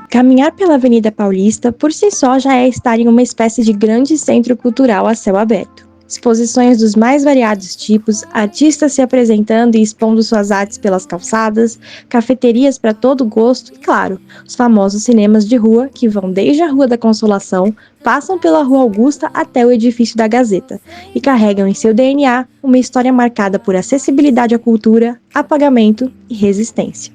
Caminhar pela Avenida Paulista por si só já é estar em uma espécie de grande centro cultural a céu aberto. Exposições dos mais variados tipos, artistas se apresentando e expondo suas artes pelas calçadas, cafeterias para todo gosto e, claro, os famosos cinemas de rua que vão desde a Rua da Consolação, passam pela Rua Augusta até o edifício da Gazeta e carregam em seu DNA uma história marcada por acessibilidade à cultura, apagamento e resistência.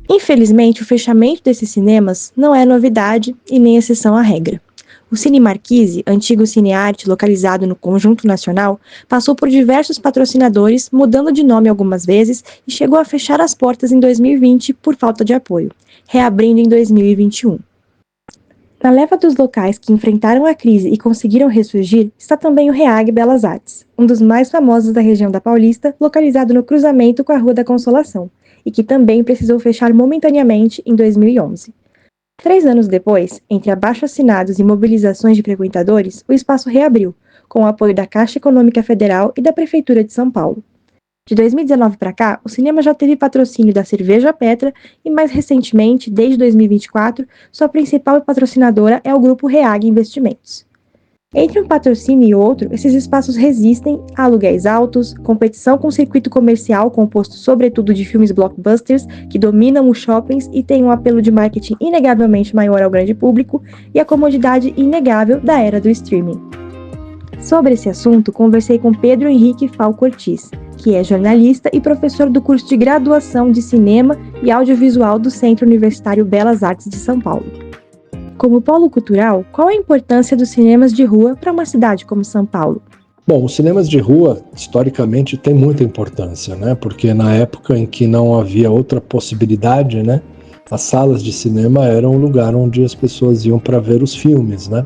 Infelizmente, o fechamento desses cinemas não é novidade e nem exceção à regra. O Cine Marquise, antigo cinearte localizado no Conjunto Nacional, passou por diversos patrocinadores, mudando de nome algumas vezes e chegou a fechar as portas em 2020 por falta de apoio, reabrindo em 2021. Na leva dos locais que enfrentaram a crise e conseguiram ressurgir está também o REAG Belas Artes, um dos mais famosos da região da Paulista, localizado no cruzamento com a Rua da Consolação, e que também precisou fechar momentaneamente em 2011. 3 anos depois, entre abaixo-assinados e mobilizações de frequentadores, o espaço reabriu, com o apoio da Caixa Econômica Federal e da Prefeitura de São Paulo. De 2019 para cá, o cinema já teve patrocínio da Cerveja Petra e, mais recentemente, desde 2024, sua principal patrocinadora é o Grupo REAG Investimentos. Entre um patrocínio e outro, esses espaços resistem a aluguéis altos, competição com o circuito comercial composto sobretudo de filmes blockbusters que dominam os shoppings e têm um apelo de marketing inegavelmente maior ao grande público e a comodidade inegável da era do streaming. Sobre esse assunto, conversei com Pedro Henrique Falco Ortiz, que é jornalista e professor do curso de graduação de Cinema e Audiovisual do Centro Universitário Belas Artes de São Paulo. Como polo cultural, qual a importância dos cinemas de rua para uma cidade como São Paulo? Bom, os cinemas de rua, historicamente, têm muita importância, né? Porque na época em que não havia outra possibilidade, né? As salas de cinema eram o lugar onde as pessoas iam para ver os filmes, né?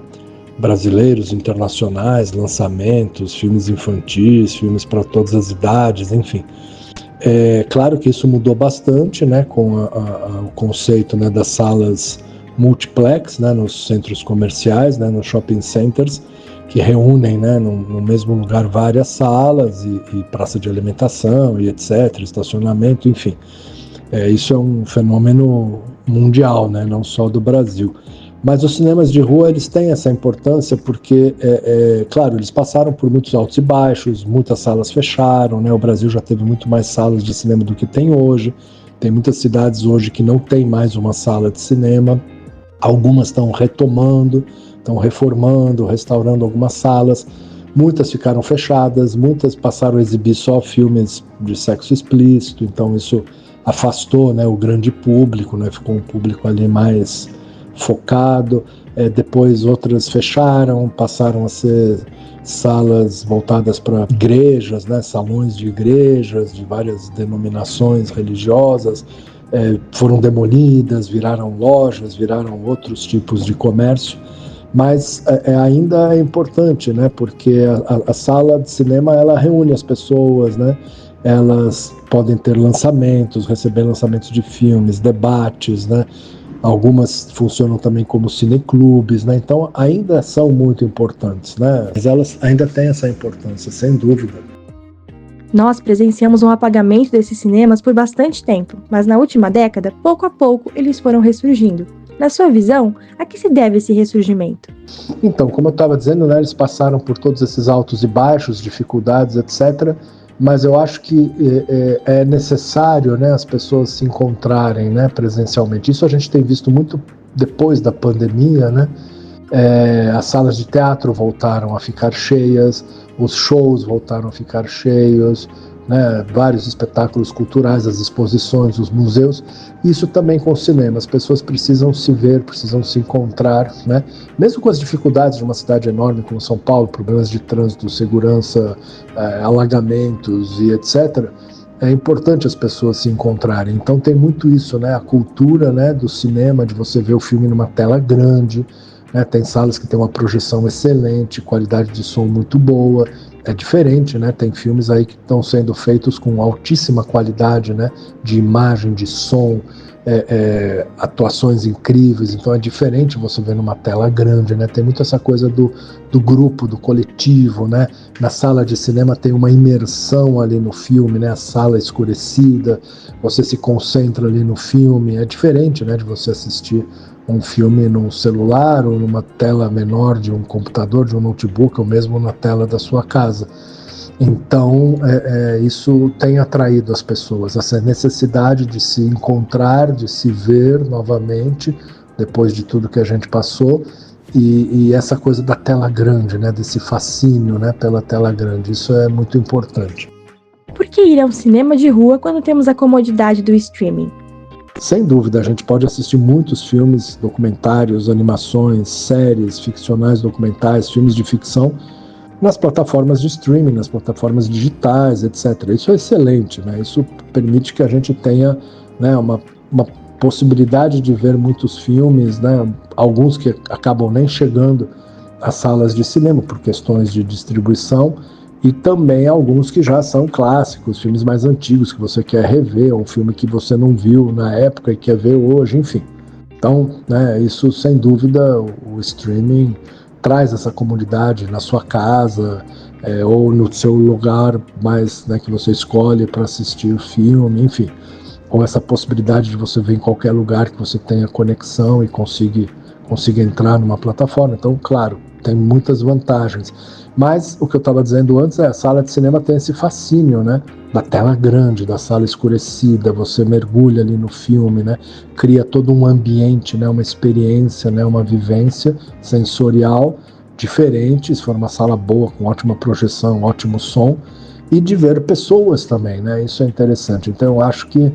Brasileiros, internacionais, lançamentos, filmes infantis, filmes para todas as idades, enfim. É claro que isso mudou bastante, né? Com o conceito, né, das salas multiplex, né, nos centros comerciais, né, nos shopping centers, que reúnem, né, no mesmo lugar várias salas e praça de alimentação e etc, estacionamento, enfim. Isso é um fenômeno mundial, né, não só do Brasil. Mas os cinemas de rua, eles têm essa importância porque, claro, eles passaram por muitos altos e baixos, muitas salas fecharam, né, o Brasil já teve muito mais salas de cinema do que tem hoje, tem muitas cidades hoje que não tem mais uma sala de cinema. Algumas estão retomando, estão reformando, restaurando algumas salas. Muitas ficaram fechadas, muitas passaram a exibir só filmes de sexo explícito, então isso afastou, né, o grande público, né, ficou um público ali mais focado. Depois outras fecharam, passaram a ser salas voltadas para igrejas, né, salões de igrejas de várias denominações religiosas. Foram demolidas, viraram lojas, viraram outros tipos de comércio, mas ainda é importante, né, porque a sala de cinema, ela reúne as pessoas, né, elas podem ter lançamentos, receber lançamentos de filmes, debates, né, algumas funcionam também como cineclubes, né, então ainda são muito importantes, né, mas elas ainda têm essa importância, sem dúvida. Nós presenciamos um apagamento desses cinemas por bastante tempo, mas na última década, pouco a pouco, eles foram ressurgindo. Na sua visão, a que se deve esse ressurgimento? Então, como eu estava dizendo, né, eles passaram por todos esses altos e baixos, dificuldades, etc., mas eu acho que é necessário, né, as pessoas se encontrarem, né, presencialmente. Isso a gente tem visto muito depois da pandemia, né? As salas de teatro voltaram a ficar cheias, os shows voltaram a ficar cheios, né, vários espetáculos culturais, as exposições, os museus. Isso também com o cinema. As pessoas precisam se ver, precisam se encontrar, né? Mesmo com as dificuldades de uma cidade enorme como São Paulo, problemas de trânsito, segurança, alagamentos e etc., é importante as pessoas se encontrarem. Então tem muito isso, né? A cultura, né, do cinema, de você ver o filme numa tela grande, né? Tem salas que tem uma projeção excelente, qualidade de som muito boa. É diferente, né? Tem filmes aí que estão sendo feitos com altíssima qualidade, né, de imagem, de som, atuações incríveis, então é diferente você ver numa tela grande, né? Tem muito essa coisa do grupo, do coletivo, né? Na sala de cinema tem uma imersão ali no filme, né? A sala escurecida, você se concentra ali no filme, é diferente, né? De você assistir um filme num celular ou numa tela menor de um computador, de um notebook, ou mesmo na tela da sua casa. Então, isso tem atraído as pessoas, essa necessidade de se encontrar, de se ver novamente, depois de tudo que a gente passou, e essa coisa da tela grande, né, desse fascínio, né, pela tela grande, isso é muito importante. Por que ir ao cinema de rua quando temos a comodidade do streaming? Sem dúvida, a gente pode assistir muitos filmes, documentários, animações, séries ficcionais, documentais, filmes de ficção, nas plataformas de streaming, nas plataformas digitais, etc. Isso é excelente, né? Isso permite que a gente tenha, né, uma possibilidade de ver muitos filmes, né? Alguns que acabam nem chegando às salas de cinema por questões de distribuição, e também alguns que já são clássicos, filmes mais antigos que você quer rever, um filme que você não viu na época e quer ver hoje, enfim. Então, né, isso sem dúvida o streaming traz essa comodidade na sua casa, ou no seu lugar mais, né, que você escolhe para assistir o filme, enfim. Ou essa possibilidade de você ver em qualquer lugar que você tenha conexão e consiga entrar numa plataforma. Então, claro, tem muitas vantagens. Mas o que eu estava dizendo antes a sala de cinema tem esse fascínio, né? Da tela grande, da sala escurecida, você mergulha ali no filme, né? Cria todo um ambiente, né? Uma experiência, né? Uma vivência sensorial diferente, se for uma sala boa, com ótima projeção, ótimo som, e de ver pessoas também, né? Isso é interessante. Então eu acho que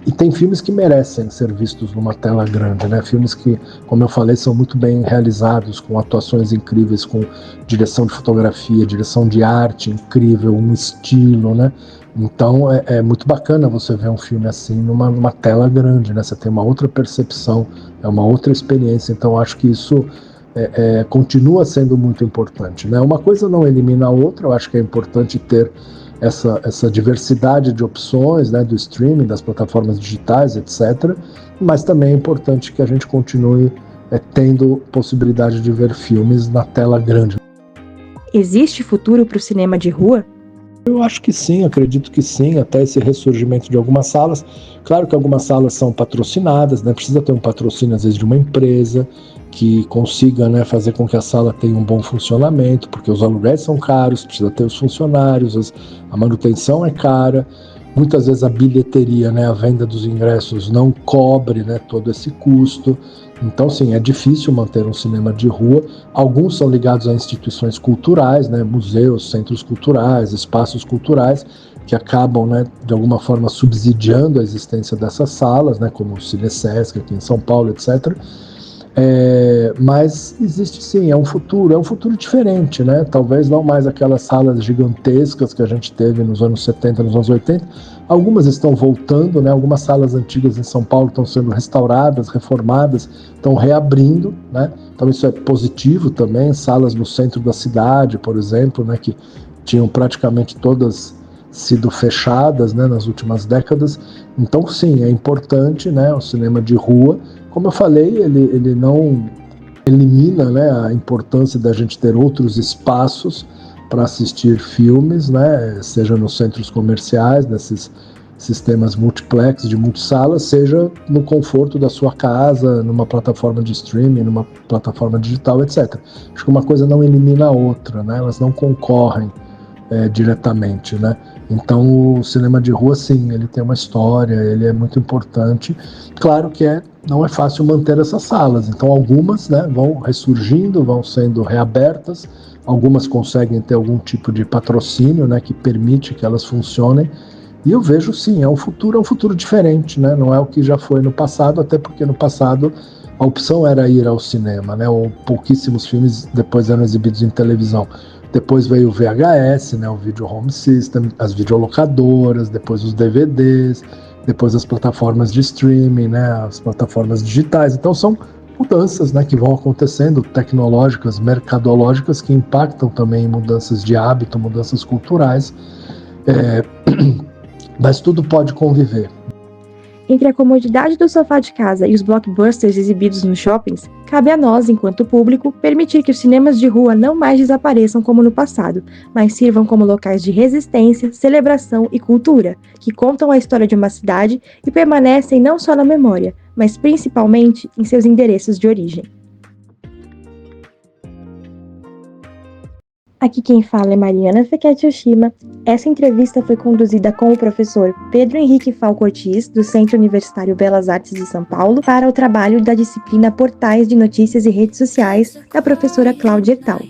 e tem filmes que merecem ser vistos numa tela grande, né? Filmes que, como eu falei, são muito bem realizados, com atuações incríveis, com direção de fotografia, direção de arte incrível, um estilo, né? Então é muito bacana você ver um filme assim numa tela grande, né? Você tem uma outra percepção, é uma outra experiência. Então eu acho que isso continua sendo muito importante, né? Uma coisa não elimina a outra. Eu acho que é importante ter essa diversidade de opções, né, do streaming, das plataformas digitais, etc. Mas também é importante que a gente continue tendo possibilidade de ver filmes na tela grande. Existe futuro para o cinema de rua? Eu acho que sim, acredito que sim, até esse ressurgimento de algumas salas. Claro que algumas salas são patrocinadas, né? Precisa ter um patrocínio, às vezes, de uma empresa que consiga, né, fazer com que a sala tenha um bom funcionamento, porque os aluguéis são caros, precisa ter os funcionários, a manutenção é cara, muitas vezes a bilheteria, né, a venda dos ingressos não cobre, né, todo esse custo. Então, sim, é difícil manter um cinema de rua. Alguns são ligados a instituições culturais, né, museus, centros culturais, espaços culturais, que acabam, né, de alguma forma subsidiando a existência dessas salas, né, como o Cinesesc aqui em São Paulo, etc. Mas existe sim, é um futuro diferente, né? Talvez não mais aquelas salas gigantescas que a gente teve nos anos 70, nos anos 80. Algumas estão voltando, né? Algumas salas antigas em São Paulo estão sendo restauradas, reformadas, estão reabrindo, né? Então isso é positivo também. Salas no centro da cidade, por exemplo, né, que tinham praticamente todas sido fechadas, né, nas últimas décadas. Então sim, é importante, né, o cinema de rua. Como eu falei, ele não elimina, né, a importância da gente ter outros espaços para assistir filmes, né, seja nos centros comerciais, nesses sistemas multiplex de multisalas, seja no conforto da sua casa, numa plataforma de streaming, numa plataforma digital, etc. Acho que uma coisa não elimina a outra, né, elas não concorrem diretamente, né? Então o cinema de rua, sim, ele tem uma história, ele é muito importante. Claro que não é fácil manter essas salas, então algumas, né, vão ressurgindo, vão sendo reabertas, algumas conseguem ter algum tipo de patrocínio, né, que permite que elas funcionem, e eu vejo, sim, é um futuro diferente, né? Não é o que já foi no passado, até porque no passado a opção era ir ao cinema, né? Ou pouquíssimos filmes depois eram exibidos em televisão. Depois veio o VHS, né, o Video Home System, as videolocadoras, depois os DVDs, depois as plataformas de streaming, né, as plataformas digitais. Então são mudanças, né, que vão acontecendo, tecnológicas, mercadológicas, que impactam também em mudanças de hábito, mudanças culturais. Mas tudo pode conviver. Entre a comodidade do sofá de casa e os blockbusters exibidos nos shoppings, cabe a nós, enquanto público, permitir que os cinemas de rua não mais desapareçam como no passado, mas sirvam como locais de resistência, celebração e cultura, que contam a história de uma cidade e permanecem não só na memória, mas principalmente em seus endereços de origem. Aqui quem fala é Mariana Fekete Oshima. Essa entrevista foi conduzida com o professor Pedro Henrique Falco Ortiz, do Centro Universitário Belas Artes de São Paulo, para o trabalho da disciplina Portais de Notícias e Redes Sociais, da professora Cláudia Ertal.